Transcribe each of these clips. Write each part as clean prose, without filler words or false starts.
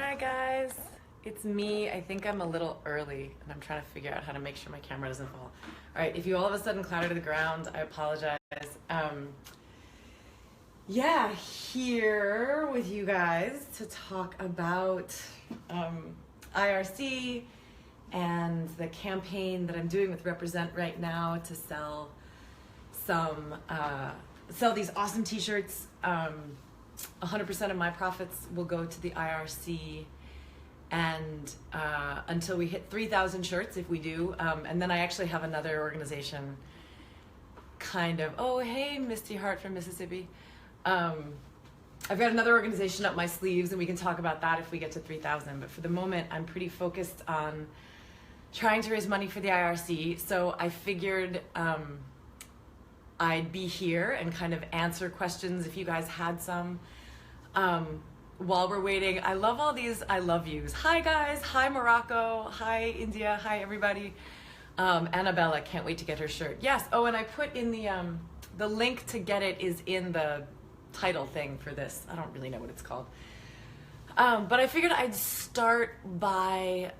Hi guys, it's me. I think I'm a little early and I'm trying to figure out how to make sure my camera doesn't fall. All right, if you all of a sudden clatter to the ground, I apologize. Yeah, here with you guys to talk about IRC and the campaign that I'm doing with Represent right now to sell these awesome t-shirts. 100% of my profits will go to the IRC, and until we hit 3,000 shirts, if we do, and then I actually have another organization oh hey Misty Hart from Mississippi. I've got another organization up my sleeves and we can talk about that if we get to 3,000, but for the moment I'm pretty focused on trying to raise money for the IRC, so I figured I'd be here and kind of answer questions if you guys had some. While we're waiting, I love all these I love yous. Hi guys, hi Morocco, hi India, hi everybody. Annabella, can't wait to get her shirt. Yes, oh, and I put in the link to get it is in the title thing for this. I don't really know what it's called. But I figured I'd start by,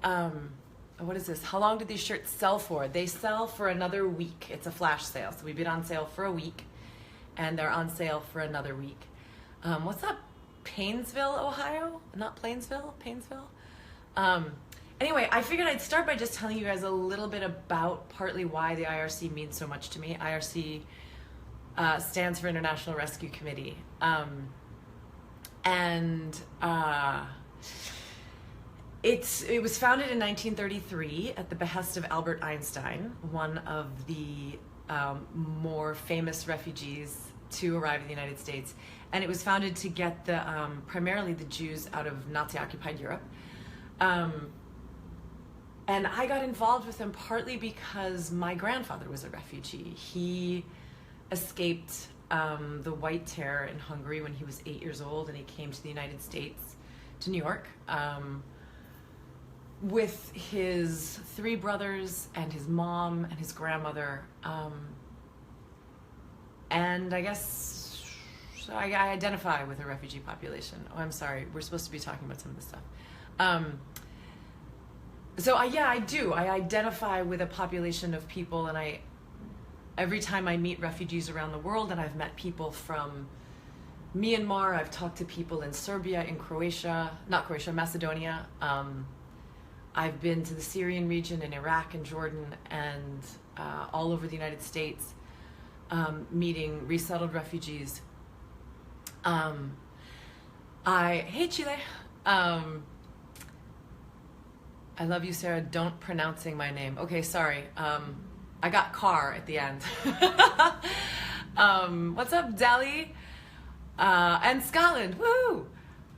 what is this? How long did these shirts sell for? They sell for another week. It's a flash sale. So we've been on sale for a week and they're on sale for another week. What's up? Painesville, Ohio? Not Plainsville? Painesville? Anyway, I figured I'd start by just telling you guys a little bit about partly why the IRC means so much to me. IRC stands for International Rescue Committee. It was founded in 1933 at the behest of Albert Einstein, one of the more famous refugees to arrive in the United States. And it was founded to get primarily the Jews out of Nazi-occupied Europe. And I got involved with them partly because my grandfather was a refugee. He escaped the White Terror in Hungary when he was 8 years old, and he came to the United States, to New York, with his 3 brothers and his mom and his grandmother. And I guess so I identify with a refugee population. Oh, I'm sorry, we're supposed to be talking about some of this stuff. So I do. I identify with a population of people, and every time I meet refugees around the world, and I've met people from Myanmar, I've talked to people in Serbia, in Croatia, not Croatia, Macedonia. I've been to the Syrian region, in Iraq and Jordan, and all over the United States, meeting resettled refugees. Hey Chile. I love you, Sarah. Don't pronouncing my name. Okay, sorry. I got car at the end. What's up, Delhi? And Scotland, woo!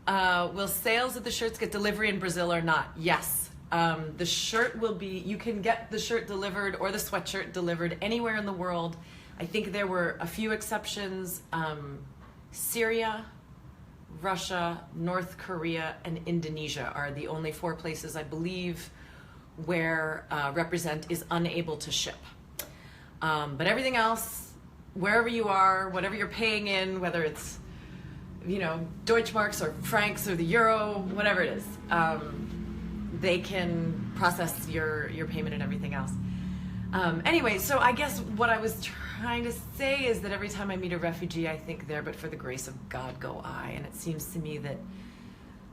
Will sales of the shirts get delivery in Brazil or not? Yes. The shirt will be, you can get the shirt delivered or the sweatshirt delivered anywhere in the world. I think there were a few exceptions. Syria, Russia, North Korea, and Indonesia are the only 4 places, I believe, where Represent is unable to ship. But everything else, wherever you are, whatever you're paying in, whether it's, Deutschmarks or francs or the euro, whatever it is, they can process your payment and everything else. Anyway, so I guess what I was trying to say is that every time I meet a refugee, I think there, but for the grace of God go I. And it seems to me that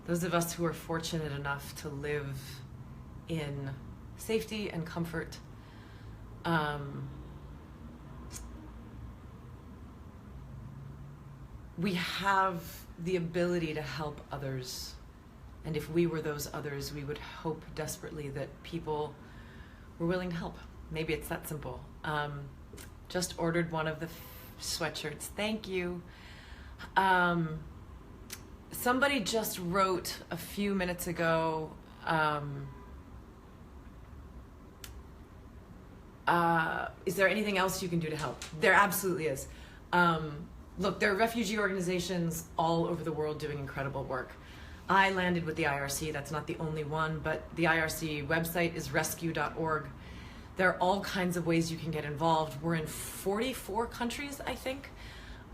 those of us who are fortunate enough to live in safety and comfort, we have the ability to help others. And if we were those others, we would hope desperately that people were willing to help. Maybe it's that simple. Just ordered one of the sweatshirts. Thank you. Somebody just wrote a few minutes ago, is there anything else you can do to help? There absolutely is. Look, there are refugee organizations all over the world doing incredible work. I landed with the IRC. That's not the only one, but the IRC website is rescue.org. There are all kinds of ways you can get involved. We're in 44 countries, I think.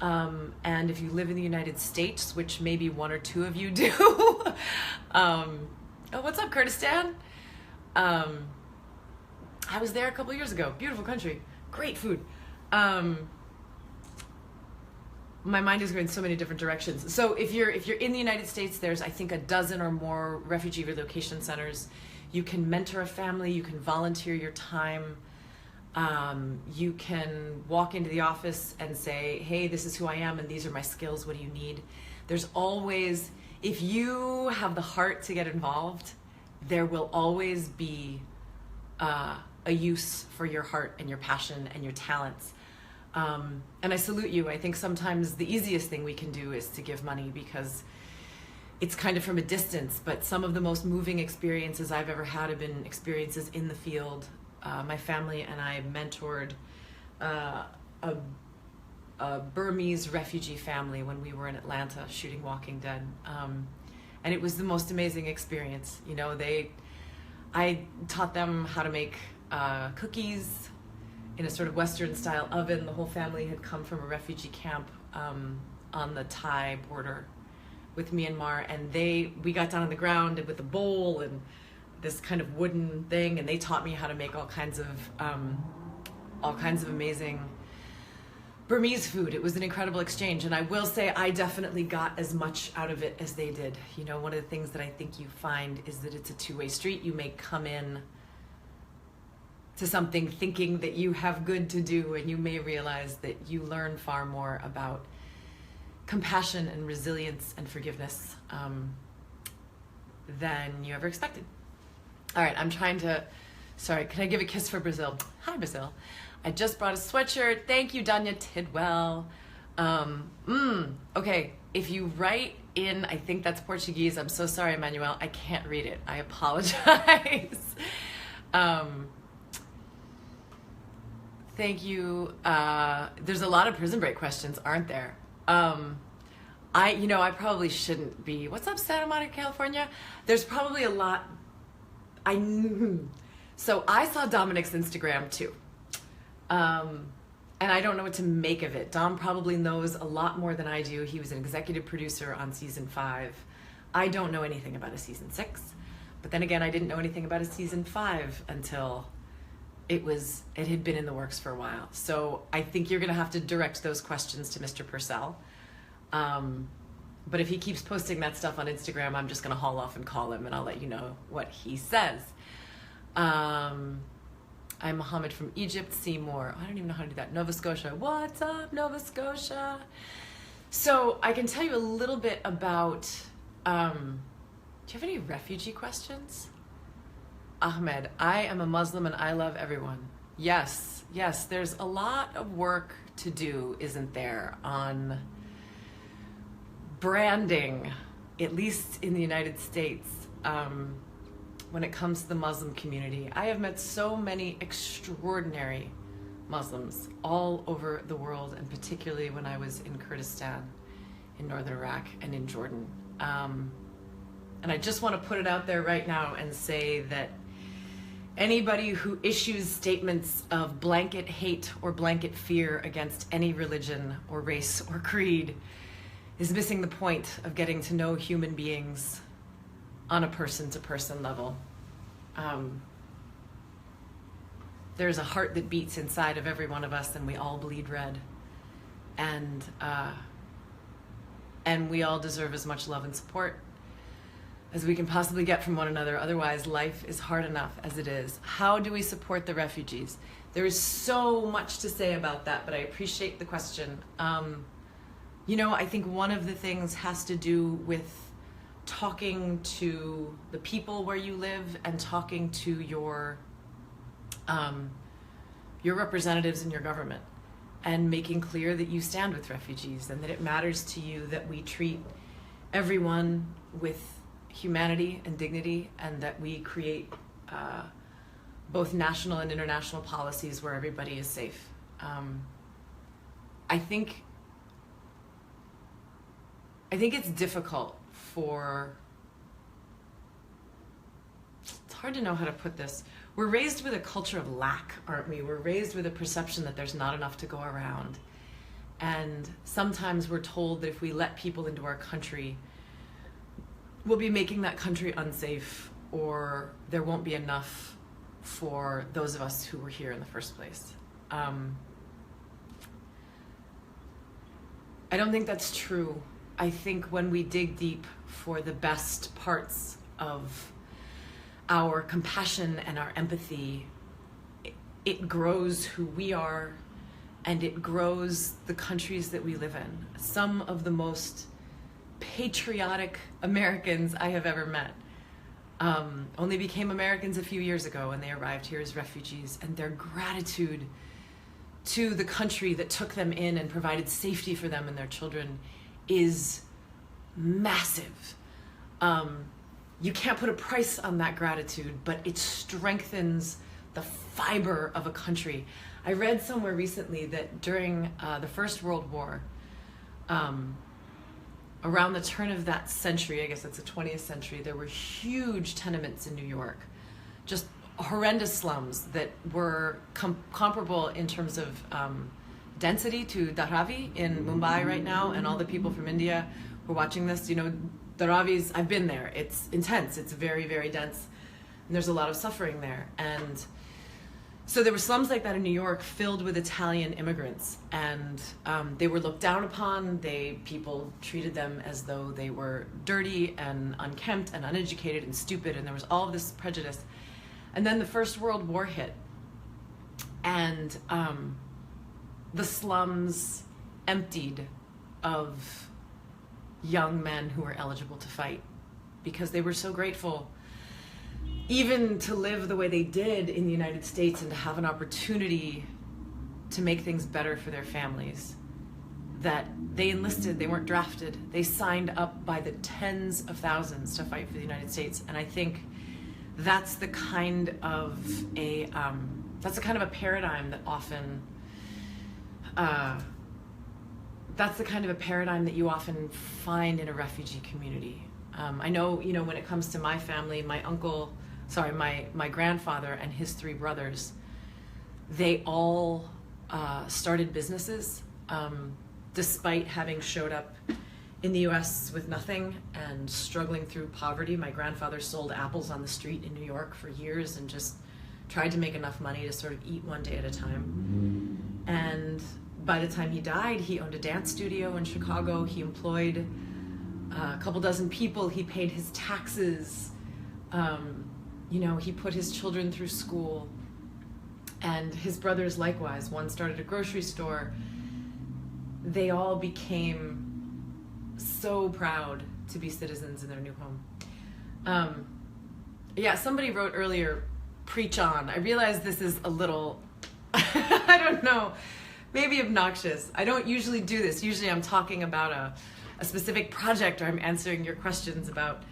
And if you live in the United States, which maybe one or two of you do, oh, what's up, Kurdistan? I was there a couple years ago. Beautiful country, great food. My mind is going so many different directions. So if you're in the United States, there's I think a dozen or more refugee relocation centers. You can mentor a family. You can volunteer your time. You can walk into the office and say, hey, this is who I am and these are my skills. What do you need? There's always, if you have the heart to get involved, there will always be a use for your heart and your passion and your talents. And I salute you. I think sometimes the easiest thing we can do is to give money because it's kind of from a distance, but some of the most moving experiences I've ever had have been experiences in the field. My family and I mentored a Burmese refugee family when we were in Atlanta shooting Walking Dead. And it was the most amazing experience. You know, I taught them how to make cookies in a sort of Western style oven. The whole family had come from a refugee camp on the Thai border with Myanmar, and we got down on the ground with a bowl and this kind of wooden thing, and they taught me how to make all kinds of amazing Burmese food. It was an incredible exchange, and I will say I definitely got as much out of it as they did. You know, one of the things that I think you find is that it's a two-way street. You may come in to something thinking that you have good to do, and you may realize that you learn far more about compassion and resilience and forgiveness than you ever expected. All right, sorry, can I give a kiss for Brazil? Hi, Brazil. I just brought a sweatshirt. Thank you, Danya Tidwell. Okay, if you write in, I think that's Portuguese. I'm so sorry, Emmanuel. I can't read it. I apologize. Thank you. There's a lot of Prison Break questions, aren't there? I probably shouldn't be. What's up, Santa Monica, California? There's probably a lot. So I saw Dominic's Instagram too. And I don't know what to make of it. Dom probably knows a lot more than I do. He was an executive producer on season 5. I don't know anything about a season 6. But then again, I didn't know anything about a season 5 until it had been in the works for a while. So I think you're gonna have to direct those questions to Mr. Purcell. But if he keeps posting that stuff on Instagram, I'm just gonna haul off and call him and I'll let you know what he says. I'm Mohammed from Egypt, Seymour. I don't even know how to do that. Nova Scotia. What's up, Nova Scotia? So I can tell you a little bit about, do you have any refugee questions? Ahmed, I am a Muslim and I love everyone. Yes, there's a lot of work to do, isn't there, on branding, at least in the United States, when it comes to the Muslim community. I have met so many extraordinary Muslims all over the world, and particularly when I was in Kurdistan, in northern Iraq, and in Jordan. And I just want to put it out there right now and say that anybody who issues statements of blanket hate or blanket fear against any religion or race or creed is missing the point of getting to know human beings on a person-to-person level. There's a heart that beats inside of every one of us, and we all bleed red. And we all deserve as much love and support as we can possibly get from one another. Otherwise, life is hard enough as it is. How do we support the refugees? There is so much to say about that, but I appreciate the question. I think one of the things has to do with talking to the people where you live and talking to your representatives in your government and making clear that you stand with refugees and that it matters to you that we treat everyone with humanity and dignity, and that we create both national and international policies where everybody is safe. I think it's difficult it's hard to know how to put this. We're raised with a culture of lack, aren't we? We're raised with a perception that there's not enough to go around. And sometimes we're told that if we let people into our country, we'll be making that country unsafe, or there won't be enough for those of us who were here in the first place. I don't think that's true. I think when we dig deep for the best parts of our compassion and our empathy, it grows who we are, and it grows the countries that we live in. Some of the most patriotic Americans I have ever met only became Americans a few years ago when they arrived here as refugees, and their gratitude to the country that took them in and provided safety for them and their children is massive. You can't put a price on that gratitude, but it strengthens the fiber of a country. I read somewhere recently that during the First World War, around the turn of that century, I guess it's the 20th century, there were huge tenements in New York, just horrendous slums that were comparable in terms of density to Dharavi in Mumbai right now. And all the people from India who are watching this, you know, Dharavi's, I've been there. It's intense. It's very, very dense. And there's a lot of suffering there. And so there were slums like that in New York filled with Italian immigrants. And they were looked down upon. People treated them as though they were dirty and unkempt and uneducated and stupid. And there was all of this prejudice. And then the First World War hit, and the slums emptied of young men who were eligible to fight, because they were so grateful even to live the way they did in the United States and to have an opportunity to make things better for their families, that they enlisted. They weren't drafted. They signed up by the tens of thousands to fight for the United States. And I think that's the kind of a paradigm that often that's the kind of a paradigm that you often find in a refugee community. I know, you know, when it comes to my family, my grandfather and his three brothers, they all started businesses despite having showed up in the US with nothing and struggling through poverty. My grandfather sold apples on the street in New York for years and just tried to make enough money to sort of eat one day at a time. And by the time he died, he owned a dance studio in Chicago. He employed a couple dozen people. He paid his taxes. You know, he put his children through school. And his brothers likewise. One started a grocery store. They all became so proud to be citizens in their new home. Yeah, somebody wrote earlier, preach on. I realize this is a little, I don't know, maybe obnoxious. I don't usually do this. Usually I'm talking about a specific project, or I'm answering your questions about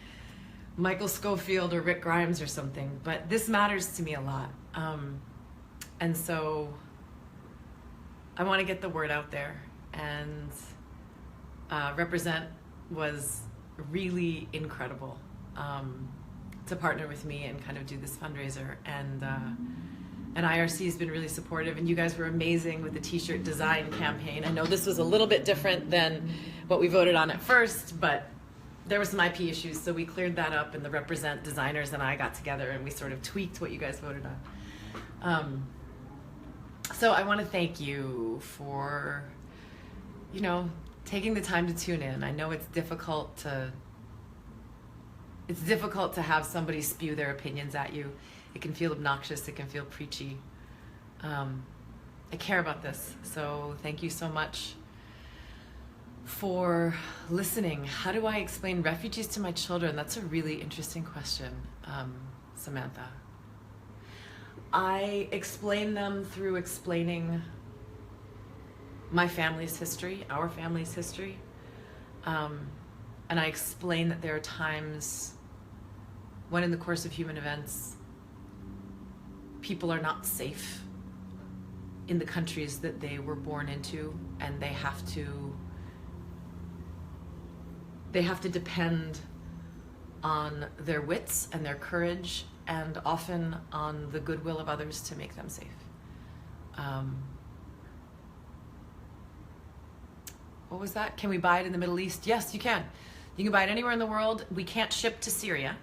Michael Scofield or Rick Grimes or something. But this matters to me a lot. And so I want to get the word out there. And Represent was really incredible to partner with me and kind of do this fundraiser. And IRC has been really supportive, and you guys were amazing with the t-shirt design campaign. I know this was a little bit different than what we voted on at first, but there were some IP issues, so we cleared that up, and the Represent designers and I got together and we sort of tweaked what you guys voted on. So I want to thank you for, you know, taking the time to tune in. I know it's difficult to have somebody spew their opinions at you. It can feel obnoxious, it can feel preachy. I care about this, so thank you so much for listening. How do I explain refugees to my children? That's a really interesting question, Samantha. I explain them through explaining my family's history, our family's history. And I explain that there are times when in the course of human events, people are not safe in the countries that they were born into, and they have to depend on their wits and their courage, and often on the goodwill of others to make them safe. what was that? Can we buy it in the Middle East? Yes, you can. You can buy it anywhere in the world. We can't ship to Syria,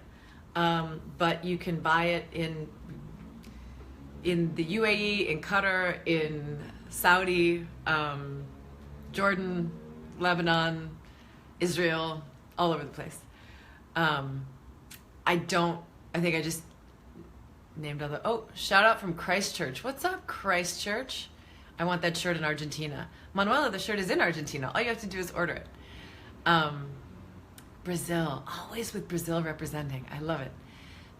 but you can buy it in the UAE, in Qatar, in Saudi, Jordan, Lebanon, Israel, all over the place. I think I just named all the, oh, shout out from Christchurch. What's up, Christchurch? I want that shirt in Argentina. Manuela, the shirt is in Argentina. All you have to do is order it. Brazil, always with Brazil representing. I love it.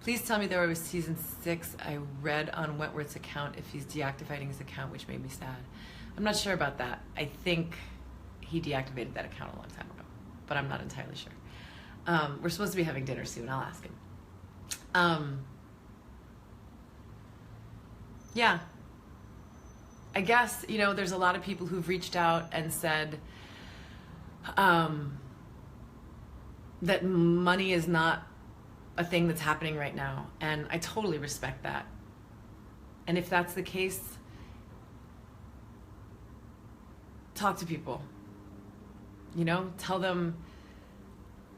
Please tell me there was season 6. I read on Wentworth's account if he's deactivating his account, which made me sad. I'm not sure about that. I think he deactivated that account a long time ago, but I'm not entirely sure. We're supposed to be having dinner soon. I'll ask him. Yeah. I guess, there's a lot of people who've reached out and said that money is not a thing that's happening right now. And I totally respect that. And if that's the case, talk to people. Tell them,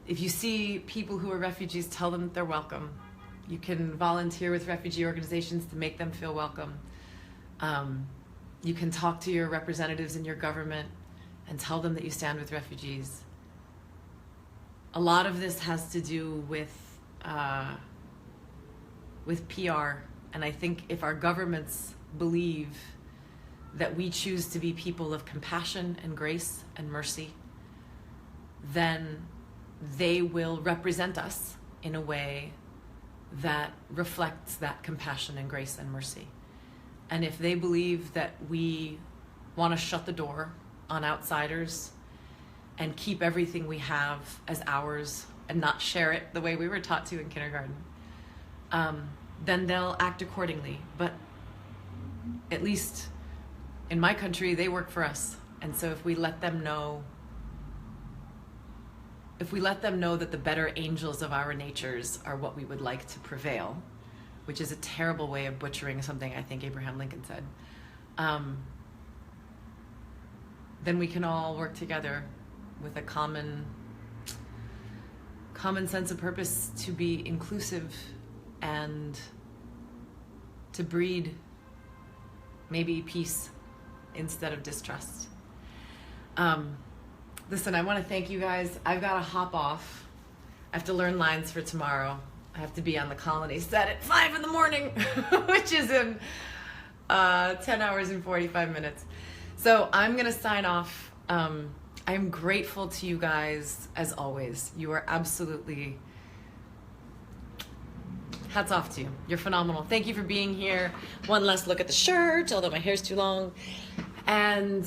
if you see people who are refugees, tell them that they're welcome. You can volunteer with refugee organizations to make them feel welcome. You can talk to your representatives in your government and tell them that you stand with refugees. A lot of this has to do with PR, and I think if our governments believe that we choose to be people of compassion and grace and mercy, then they will represent us in a way that reflects that compassion and grace and mercy. And if they believe that we want to shut the door on outsiders and keep everything we have as ours and not share it the way we were taught to in kindergarten, then they'll act accordingly. But at least in my country, they work for us. And so if we let them know that the better angels of our natures are what we would like to prevail, which is a terrible way of butchering something I think Abraham Lincoln said, then we can all work together with a common sense of purpose to be inclusive and to breed maybe peace instead of distrust. Listen, I want to thank you guys. I've got to hop off. I have to learn lines for tomorrow. I have to be on the Colony set at 5 in the morning, which is in 10 hours and 45 minutes. So I'm going to sign off. I'm grateful to you guys, as always. You are absolutely, hats off to you. You're phenomenal. Thank you for being here. One last look at the shirt, although my hair's too long. And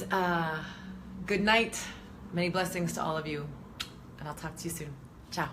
good night. Many blessings to all of you. And I'll talk to you soon. Ciao.